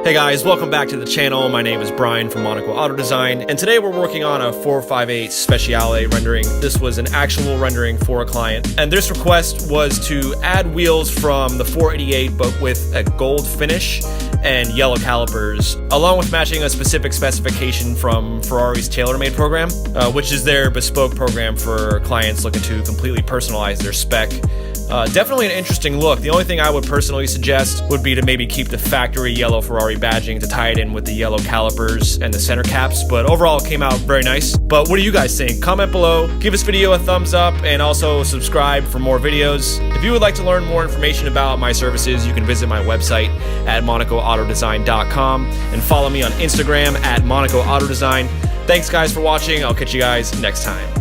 Hey guys, welcome back to the channel. My name is Brian from Monaco Auto Design, and today we're working on a 458 Speciale rendering. This was an actual rendering for a client, and this request was to add wheels from the 488 but with a gold finish and yellow calipers, along with matching a specific specification from Ferrari's Tailor Made program, which is their bespoke program for clients looking to completely personalize their spec. Definitely an interesting look. The only thing I would personally suggest would be to maybe keep the factory yellow Ferrari badging to tie it in with the yellow calipers and the center caps, but overall it came out very nice. But what do you guys think? Comment below, give this video a thumbs up, and also subscribe for more videos. If you would like to learn more information about my services, you can visit my website at MonacoAutoDesign.com and follow me on Instagram at Monaco Auto Design. Thanks guys for watching. I'll catch you guys next time.